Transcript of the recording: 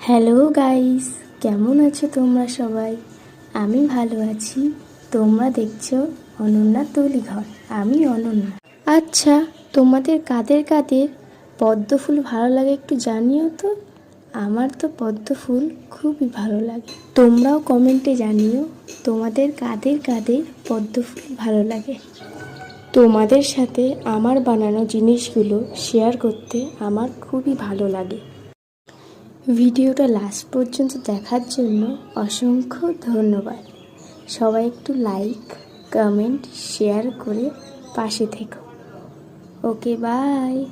Hello guys, কেমন আছো তোমরা সবাই? আমি ভালো আছি। তোমরা দেখছো অনন্যা তুলিঘর। আমি অনন্যা। আচ্ছা, তোমাদের কাদের কাদের পদ্ম ফুল ভালো লাগে একটু জানিও তো। আমার তো পদ্ম ফুল খুবই ভালো লাগে। তোমরাও কমেন্টে জানিও তোমাদের কাদের কাদের পদ্ম ফুল ভালো লাগে। তোমাদের সাথে আমার বানানো জিনিসগুলো শেয়ার করতে আমার খুবই ভালো লাগে। ভিডিওটা লাস্ট পর্যন্ত দেখার জন্য অসংখ্য ধন্যবাদ। সবাই একটু লাইক, কমেন্ট, শেয়ার করে পাশে থেকো। ওকে, বাই।